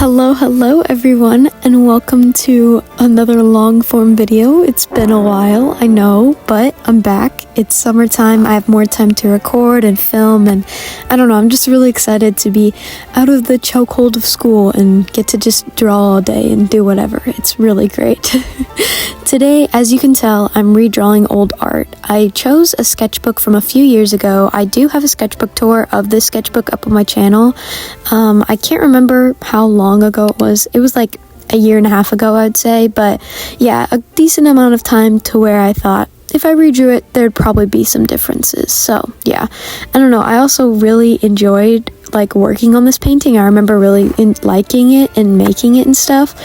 Hello everyone, and welcome to another long form video. It's been a while, I know, but I'm back. It's summertime, I have more time to record and film, and I don't know, I'm just really excited to be out of the chokehold of school and get to just draw all day and do whatever. It's really great. Today, as you can tell, I'm redrawing old art. I chose a sketchbook from a few years ago. I do have a sketchbook tour of this sketchbook up on my channel. I can't remember how long ago it was. It was like a year and a half ago, I'd say, but yeah, a decent amount of time to where I thought if I redrew it, there'd probably be some differences. So yeah, I don't know. I also really enjoyed like working on this painting. I remember really liking it and making it and stuff,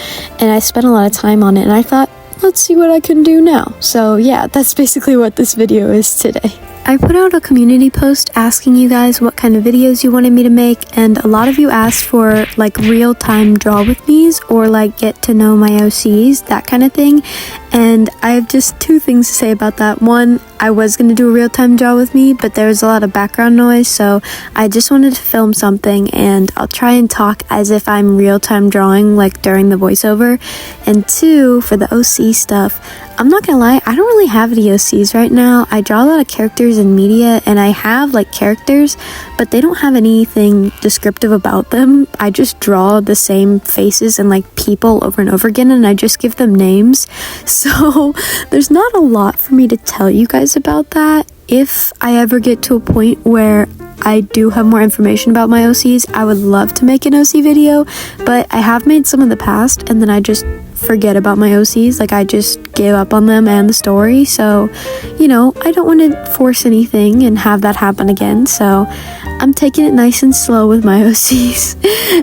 and I spent a lot of time on it, and I thought, let's see what I can do now. So yeah, that's basically what this video is today. I put out a community post asking you guys what kind of videos you wanted me to make, and a lot of you asked for like real-time draw with me's or like get to know my OCs, that kind of thing. And I have just two things to say about that. One, I was going to do a real-time draw with me, but there was a lot of background noise, so I just wanted to film something, and I'll try and talk as if I'm real-time drawing like during the voiceover. And two, for the OC stuff, I'm not gonna lie, I don't really have any OCs right now. I draw a lot of characters in media, and I have like characters, but they don't have anything descriptive about them. I just draw the same faces and like people over and over again, and I just give them names. So there's not a lot for me to tell you guys about that. If I ever get to a point where I do have more information about my OCs, I would love to make an OC video, but I have made some in the past, and then I just forget about my OCs. Like, I just give up on them and the story. So, you know, I don't want to force anything and have that happen again. So I'm taking it nice and slow with my OCs.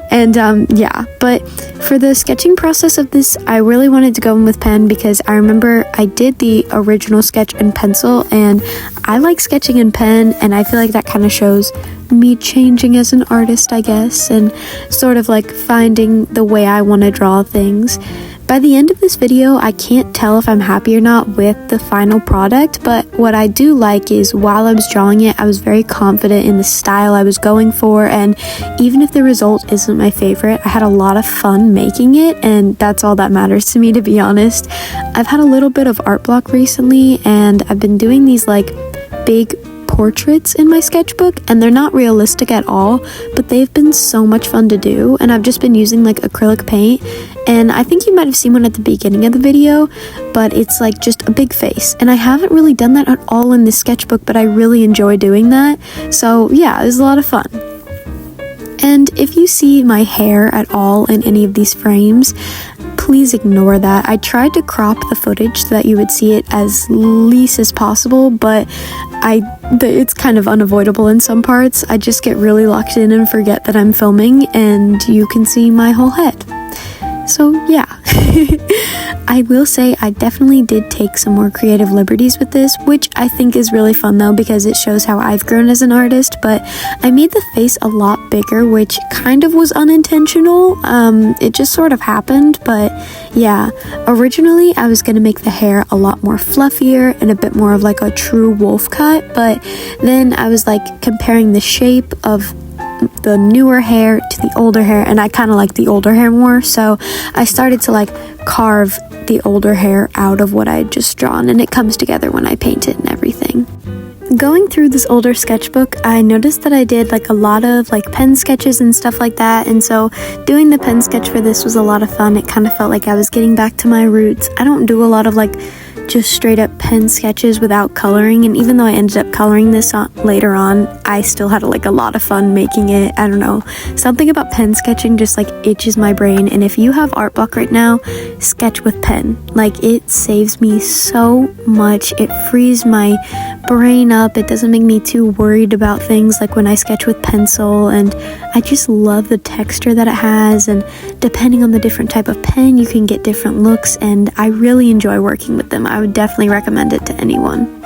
And yeah, but for the sketching process of this, I really wanted to go in with pen because I remember I did the original sketch in pencil, and I like sketching in pen, and I feel like that kind of shows me changing as an artist, I guess, and sort of like finding the way I want to draw things. By the end of this video, I can't tell if I'm happy or not with the final product, but what I do like is while I was drawing it, I was very confident in the style I was going for, and even if the result isn't my favorite, I had a lot of fun making it, and that's all that matters to me, to be honest. I've had a little bit of art block recently, and I've been doing these like big portraits in my sketchbook, and they're not realistic at all, but they've been so much fun to do, and I've just been using like acrylic paint, and I think you might have seen one at the beginning of the video, but it's like just a big face, and I haven't really done that at all in this sketchbook, but I really enjoy doing that. So yeah, it was a lot of fun. And if you see my hair at all in any of these frames, please ignore that. I tried to crop the footage so that you would see it as least as possible, but it's kind of unavoidable in some parts. I just get really locked in and forget that I'm filming, and you can see my whole head. So yeah. I will say I definitely did take some more creative liberties with this, which I think is really fun though, because it shows how I've grown as an artist. But I made the face a lot bigger, which kind of was unintentional. It just sort of happened, but yeah. Originally I was gonna make the hair a lot more fluffier and a bit more of like a true wolf cut, but then I was like comparing the shape of the newer hair to the older hair, and I kind of like the older hair more, so I started to like carve the older hair out of what I had just drawn, and it comes together when I paint it and everything. Going through this older sketchbook, I noticed that I did like a lot of like pen sketches and stuff like that, and so doing the pen sketch for this was a lot of fun. It kind of felt like I was getting back to my roots. I don't do a lot of like just straight up pen sketches without coloring, and even though I ended up coloring this later on, I still had like a lot of fun making it. I don't know, something about pen sketching just like itches my brain, and if you have art block right now, sketch with pen. Like, it saves me so much. It frees my brain up. It doesn't make me too worried about things like when I sketch with pencil, and I just love the texture that it has, and depending on the different type of pen, you can get different looks, and I really enjoy working with them. I would definitely recommend it to anyone.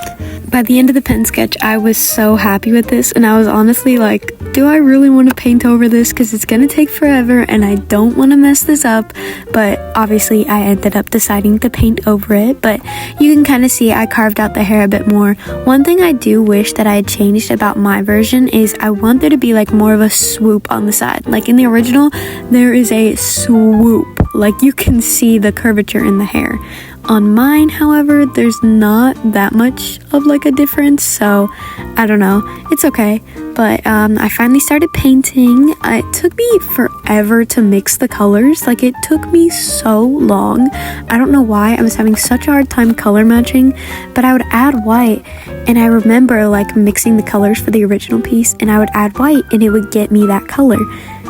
By the end of the pen sketch, I was so happy with this, and I was honestly like do I really want to paint over this because it's gonna take forever and I don't want to mess this up, but obviously I ended up deciding to paint over it. But you can kind of see I carved out the hair a bit more. One thing I do wish that I had changed about my version is I want there to be like more of a swoop on the side. Like in the original, there is a swoop, like you can see the curvature in the hair. On mine, however, there's not that much of like a difference, so I don't know, it's okay. But I finally started painting. It took me forever to mix the colors. Like, it took me so long. I don't know why. I was having such a hard time color matching, but I would add white, and I remember like mixing the colors for the original piece, and I would add white and it would get me that color.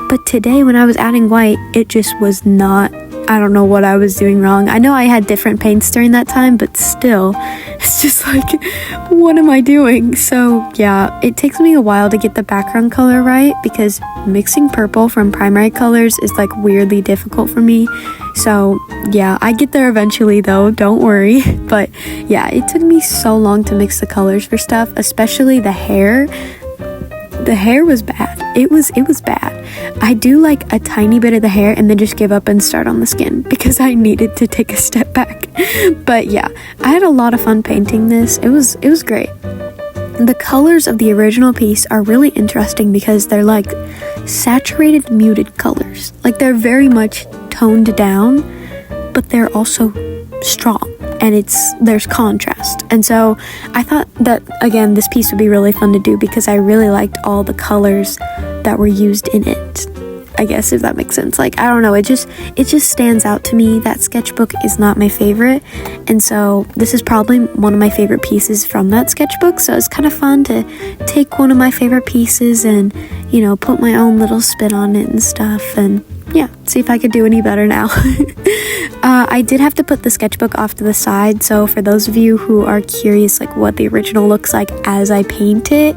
But today when I was adding white, it just was not, I don't know what I was doing wrong. I know I had different paints during that time, but still, it's just like, what am I doing? So yeah, it takes me a while to get the background color right because mixing purple from primary colors is like weirdly difficult for me. So yeah, I get there eventually though, don't worry. But yeah, it took me so long to mix the colors for stuff, especially the hair. The hair was bad. It was bad. I do like a tiny bit of the hair and then just give up and start on the skin because I needed to take a step back. But yeah, I had a lot of fun painting this. It was great. The colors of the original piece are really interesting because they're like saturated muted colors. Like they're very much toned down, but they're also strong. And there's contrast. And so I thought that, again, this piece would be really fun to do because I really liked all the colors that were used in it. I guess, if that makes sense. Like, I don't know, it just stands out to me. That sketchbook is not my favorite, and so this is probably one of my favorite pieces from that sketchbook. So it's kind of fun to take one of my favorite pieces and, you know, put my own little spin on it and stuff, and yeah, see if I could do any better now. I did have to put the sketchbook off to the side, so for those of you who are curious like what the original looks like as I paint it,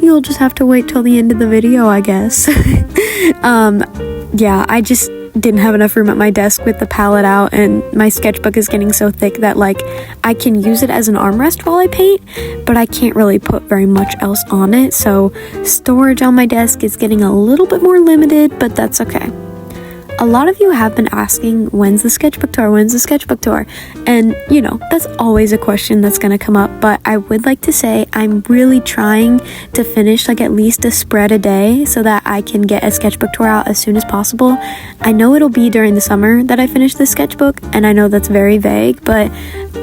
you'll just have to wait till the end of the video, I guess. Yeah, I just didn't have enough room at my desk with the palette out, and my sketchbook is getting so thick that like I can use it as an armrest while I paint, but I can't really put very much else on it, so storage on my desk is getting a little bit more limited, but that's okay. A lot of you have been asking, when's the sketchbook tour? When's the sketchbook tour? And, you know, that's always a question that's going to come up. But I would like to say I'm really trying to finish like at least a spread a day so that I can get a sketchbook tour out as soon as possible. I know it'll be during the summer that I finish the sketchbook, and I know that's very vague, but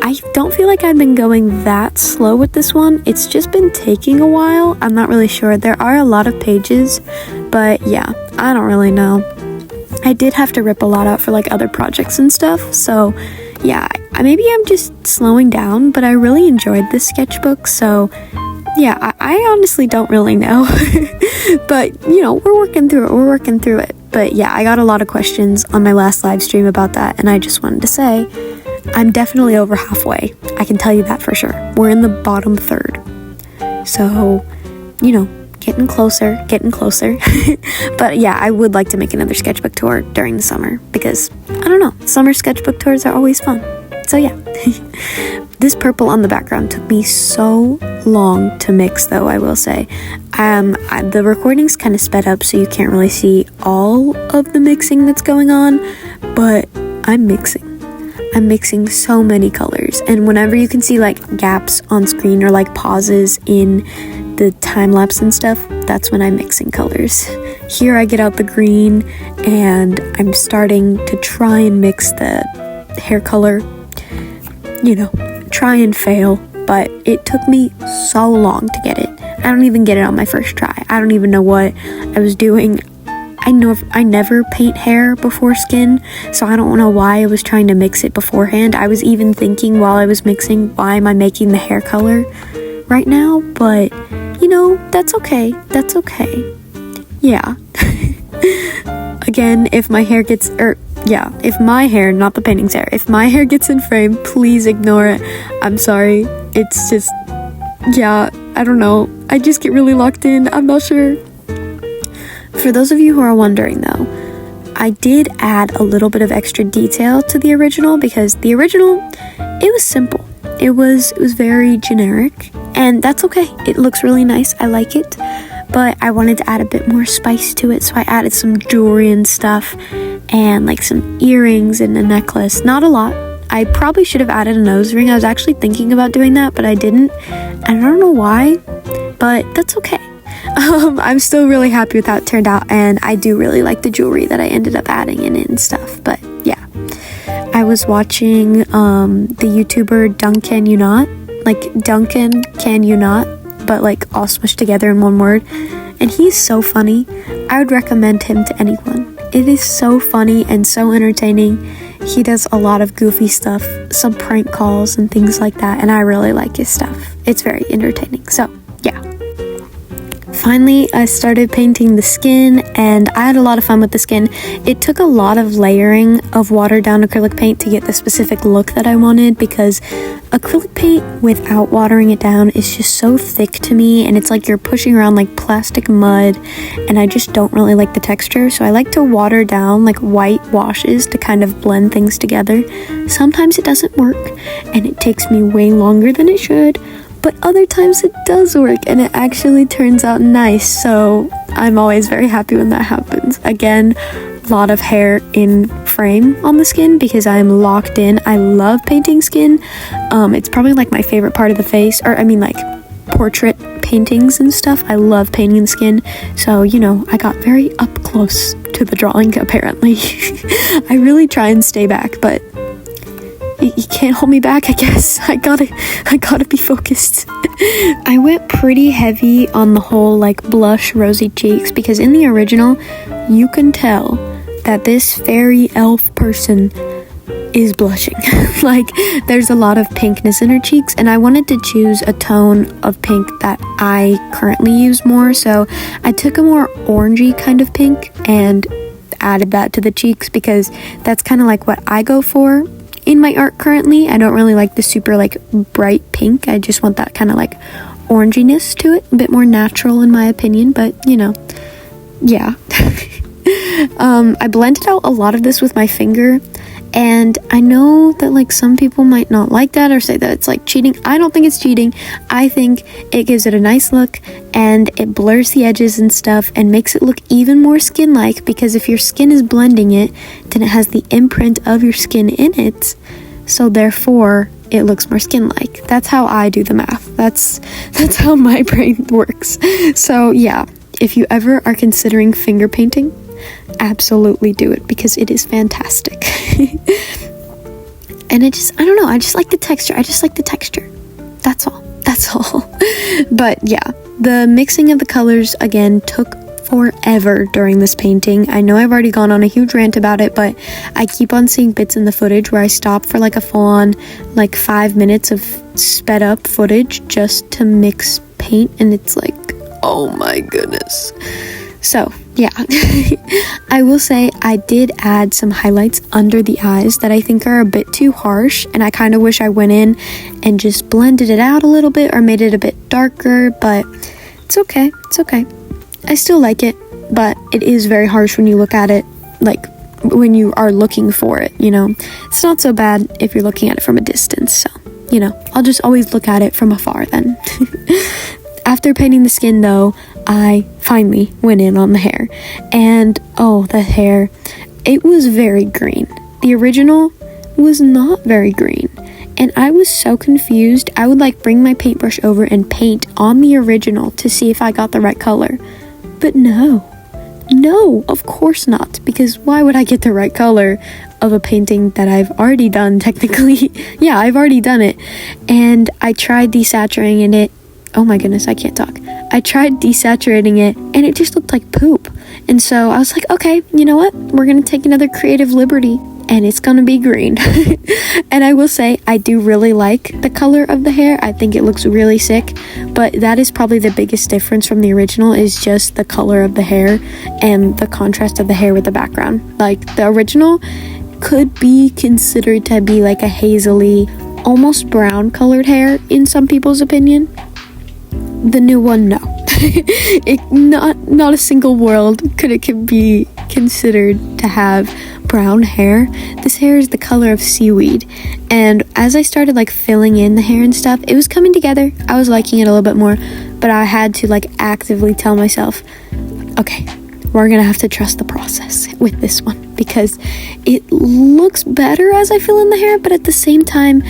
I don't feel like I've been going that slow with this one. It's just been taking a while. I'm not really sure. There are a lot of pages, but yeah, I don't really know. I did have to rip a lot out for like other projects and stuff, so yeah, maybe I'm just slowing down, but I really enjoyed this sketchbook, so yeah, I honestly don't really know. But you know, we're working through it. But yeah, I got a lot of questions on my last live stream about that, and I just wanted to say I'm definitely over halfway. I can tell you that for sure. We're in the bottom third, so you know, getting closer. But yeah, I would like to make another sketchbook tour during the summer because, I don't know, summer sketchbook tours are always fun. So yeah. This purple on the background took me so long to mix, though, I will say. The recording's kind of sped up, so you can't really see all of the mixing that's going on, but I'm mixing so many colors, and whenever you can see like gaps on screen or like pauses in the time lapse and stuff, that's when I'm mixing colors. Here I get out the green and I'm starting to try and mix the hair color, you know, try and fail, but it took me so long to get it. I don't even get it on my first try. I don't even know what I was doing. I never paint hair before skin, so I don't know why I was trying to mix it beforehand. I was even thinking while I was mixing, why am I making the hair color right now? But you know, that's okay. Yeah. Again, if my hair gets, if my hair, not the painting's hair, if my hair gets in frame, please ignore it. I'm sorry. It's just, yeah, I don't know. I just get really locked in. I'm not sure. For those of you who are wondering though, I did add a little bit of extra detail to the original because the original, it was simple. It was very generic, and that's okay. It looks really nice. I like it. but I wanted to add a bit more spice to it, so I added some jewelry and stuff, and like some earrings and a necklace. Not a lot. I probably should have added a nose ring. I was actually thinking about doing that, but I didn't. I don't know why, but that's okay. I'm still really happy with how it turned out, and I do really like the jewelry that I ended up adding in it and stuff. But yeah, I was watching the YouTuber Duncan You Not, like Duncan Can You Not, but like all smushed together in one word, and he's so funny. I would recommend him to anyone. It is so funny and so entertaining. He does a lot of goofy stuff, some prank calls and things like that, and I really like his stuff. It's very entertaining. So yeah, finally I started painting the skin, and I had a lot of fun with the skin. It took a lot of layering of watered down acrylic paint to get the specific look that I wanted, because acrylic paint without watering it down is just so thick to me, and it's like you're pushing around like plastic mud, and I just don't really like the texture. So I like to water down like white washes to kind of blend things together. Sometimes it doesn't work and it takes me way longer than it should, but other times it does work and it actually turns out nice. So I'm always very happy when that happens. Again, a lot of hair in frame on the skin because I'm locked in. I love painting skin. It's probably like my favorite part of the face, or I mean like portrait paintings and stuff. I love painting skin. So, you know, I got very up close to the drawing apparently. I really try and stay back, but you can't hold me back, I guess. I gotta be focused. I went pretty heavy on the whole like blush rosy cheeks, because in the original you can tell that this fairy elf person is blushing. Like there's a lot of pinkness in her cheeks, and I wanted to choose a tone of pink that I currently use more, so I took a more orangey kind of pink and added that to the cheeks, because that's kind of like what I go for in my art currently. I don't really like the super like bright pink. I just want that kind of like oranginess to it, a bit more natural in my opinion, but you know, yeah. I blended out a lot of this with my finger, and I know that like some people might not like that or say that it's like cheating. I don't think it's cheating. I think it gives it a nice look, and it blurs the edges and stuff and makes it look even more skin-like, because if your skin is blending it, then it has the imprint of your skin in it, so therefore it looks more skin-like. That's how I do the math. That's how my brain works. So yeah, if you ever are considering finger painting, absolutely do it, because it is fantastic. And it just, I don't know, I just like the texture. That's all. But yeah, the mixing of the colors again took forever during this painting. I know I've already gone on a huge rant about it, but I keep on seeing bits in the footage where I stop for like a full-on like 5 minutes of sped up footage just to mix paint, and it's like, oh my goodness. So yeah, I will say I did add some highlights under the eyes that I think are a bit too harsh, and I kind of wish I went in and just blended it out a little bit or made it a bit darker, but it's okay. I still like it, but it is very harsh when you look at it, like when you are looking for it, you know. It's not so bad if you're looking at it from a distance, so, you know, I'll just always look at it from afar then. After painting the skin though, I finally went in on the hair, and oh, the hair, it was very green. The original was not very green, and I was so confused. I would like bring my paintbrush over and paint on the original to see if I got the right color, but no, of course not, because why would I get the right color of a painting that I've already done technically? Yeah, I've already done it, and I tried desaturating it. Oh my goodness, I can't talk. I tried desaturating it and it just looked like poop. And so I was like, okay, you know what? We're gonna take another creative liberty and it's gonna be green. And I will say, I do really like the color of the hair. I think it looks really sick, but that is probably the biggest difference from the original, is just the color of the hair and the contrast of the hair with the background. Like the original could be considered to be like a hazily, almost brown colored hair in some people's opinion. The new one, no. Not a single world could be considered to have brown hair. This hair is the color of seaweed, and as I started like filling in the hair and stuff, it was coming together. I was liking it a little bit more, but I had to like actively tell myself, okay, we're gonna have to trust the process with this one, because it looks better as I fill in the hair, but at the same time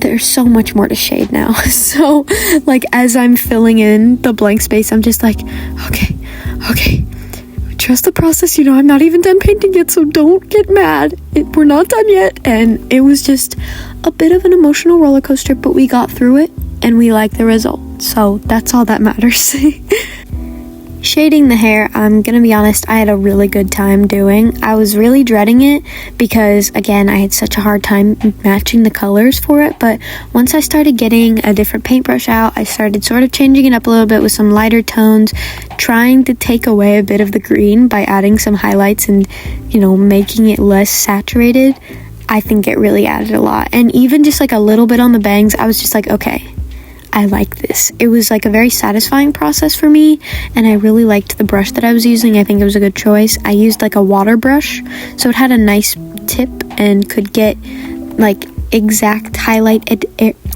there's so much more to shade now. So like as I'm filling in the blank space, I'm just like, okay, trust the process. I'm not even done painting yet, so don't get mad. We're not done yet. And it was just a bit of an emotional roller coaster, but we got through it and we like the result, so that's all that matters. Shading the hair, I'm gonna be honest, I had a really good time doing. I was really dreading it because, again, I had such a hard time matching the colors for it, but once I started getting a different paintbrush out, I started sort of changing it up a little bit with some lighter tones, trying to take away a bit of the green by adding some highlights and, making it less saturated. I think it really added a lot. And even just like a little bit on the bangs, I was just like, okay, I like this. It was like a very satisfying process for me, and I really liked the brush that I was using. I think it was a good choice. I used like a water brush, so it had a nice tip and could get like exact highlight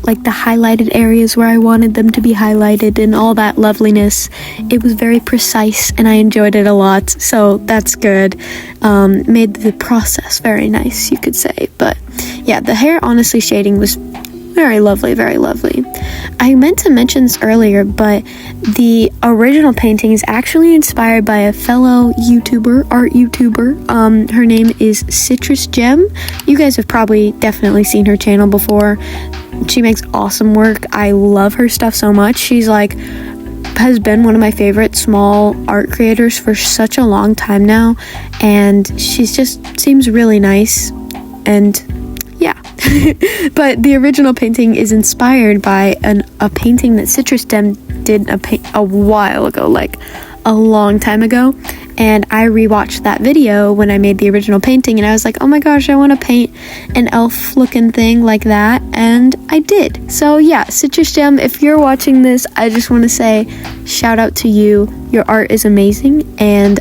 like the highlighted areas where I wanted them to be highlighted and all that loveliness. It was very precise and I enjoyed it a lot, so that's good. Made the process very nice, you could say. But yeah, the hair, honestly, shading was very lovely, very lovely. I meant to mention this earlier, but the original painting is actually inspired by a fellow art YouTuber. Her name is Citrus Gem. You guys have probably definitely seen her channel before. She makes awesome work. I love her stuff so much. She's like has been one of my favorite small art creators for such a long time now, and she's just seems really nice. And yeah. But the original painting is inspired by a painting that Citrus Gem did a while ago, like a long time ago, and I rewatched that video when I made the original painting, and I was like, oh my gosh, I want to paint an elf looking thing like that, and I did. So yeah, Citrus Gem, if you're watching this, I just want to say shout out to you. Your art is amazing, and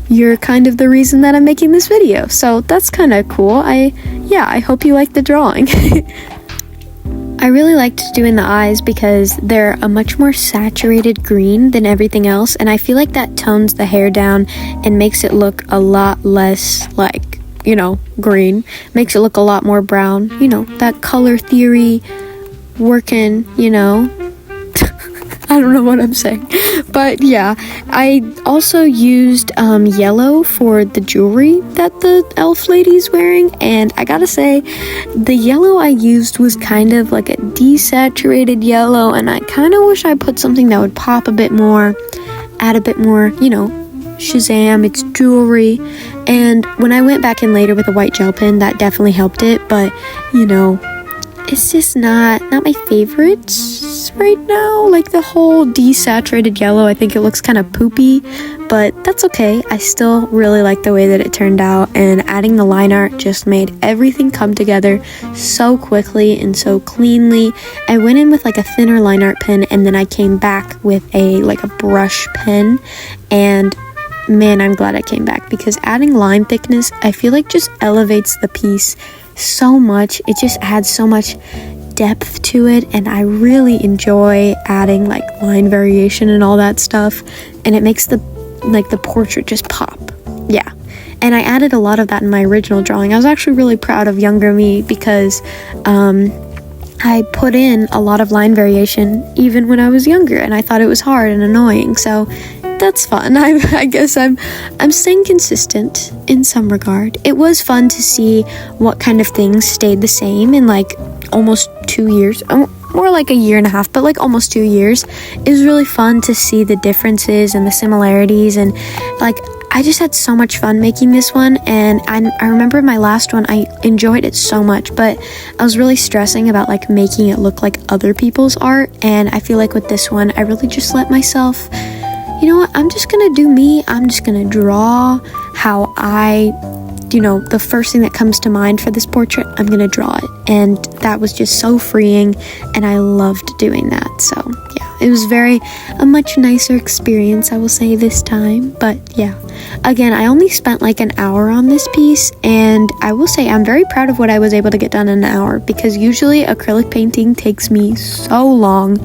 you're kind of the reason that I'm making this video, so that's kind of cool. I hope you like the drawing. I really liked doing the eyes because they're a much more saturated green than everything else, and I feel like that tones the hair down and makes it look a lot less like, green. Makes it look a lot more brown, that color theory working, I don't know what I'm saying. But yeah, I also used yellow for the jewelry that the elf lady's wearing, and I gotta say, the yellow I used was kind of like a desaturated yellow, and I kind of wish I put something that would pop a bit more, add a bit more, Shazam, it's jewelry. And when I went back in later with a white gel pen, that definitely helped it, but it's just not my favorites right now. Like the whole desaturated yellow, I think it looks kind of poopy, but that's okay. I still really like the way that it turned out, and adding the line art just made everything come together so quickly and so cleanly. I went in with like a thinner line art pen, and then I came back with a brush pen, and man, I'm glad I came back, because adding line thickness, I feel like just elevates the piece so much. It just adds so much depth to it, and I really enjoy adding like line variation and all that stuff, and it makes the portrait just pop. Yeah, and I added a lot of that in my original drawing. I was actually really proud of younger me because I put in a lot of line variation even when I was younger, and I thought it was hard and annoying, so that's fun. I guess I'm staying consistent in some regard. It was fun to see what kind of things stayed the same in like almost 2 years, more like a year and a half, but like almost 2 years. It was really fun to see the differences and the similarities, and like I just had so much fun making this one. And I remember my last one, I enjoyed it so much, but I was really stressing about like making it look like other people's art, and I feel like with this one I really just let myself, you know what, I'm just gonna do me. I'm just gonna draw how the first thing that comes to mind for this portrait, I'm gonna draw it. And that was just so freeing, and I loved doing that. So yeah. it was a much nicer experience, I will say, this time. But yeah, again, I only spent like an hour on this piece, and I will say I'm very proud of what I was able to get done in an hour, because usually acrylic painting takes me so long,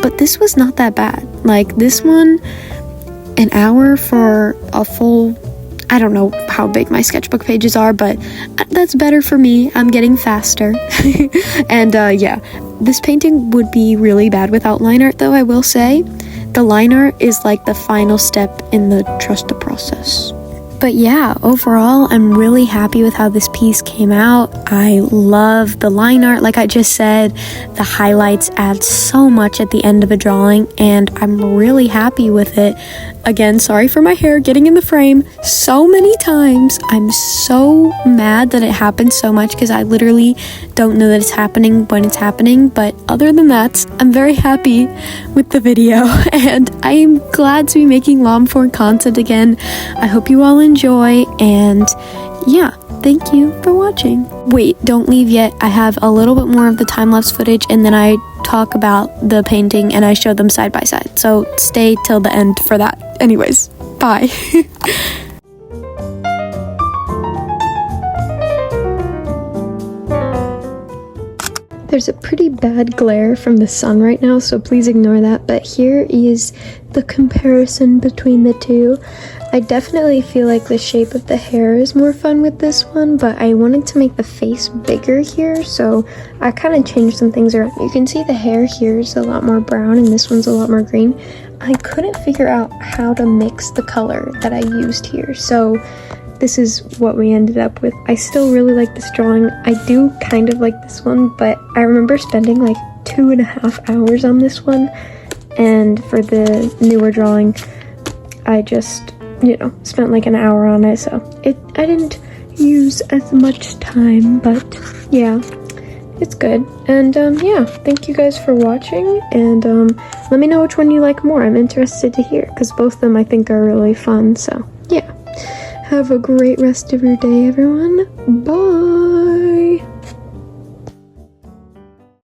but this was not that bad. Like this one, an hour for a full, I don't know how big my sketchbook pages are, but that's better for me. I'm getting faster. And yeah, this painting would be really bad without line art, though, I will say. The line art is like the final step in the trust the process. But yeah, overall, I'm really happy with how this piece came out. I love the line art, like I just said. The highlights add so much at the end of a drawing, and I'm really happy with it. Again, sorry for my hair getting in the frame so many times. I'm so mad that it happens so much, because I literally don't know that it's happening when it's happening. But other than that, I'm very happy with the video, and I am glad to be making long form content again. I hope you all enjoy, and yeah, thank you for watching. Wait, don't leave yet. I have a little bit more of the time-lapse footage, and then I talk about the painting and I show them side by side, so stay till the end for that. Anyways, bye. There's a pretty bad glare from the sun right now, so please ignore that, but here is the comparison between the two. I definitely feel like the shape of the hair is more fun with this one, but I wanted to make the face bigger here, so I kind of changed some things around. You can see the hair here is a lot more brown and this one's a lot more green. I couldn't figure out how to mix the color that I used here, so this is what we ended up with. I still really like this drawing. I do kind of like this one, but I remember spending like 2.5 hours on this one, and for the newer drawing, I just, you know, spent like an hour on it, so I didn't use as much time, but yeah, it's good. And yeah, thank you guys for watching, and let me know which one you like more. I'm interested to hear, because both of them I think are really fun. So yeah, have a great rest of your day, everyone. Bye.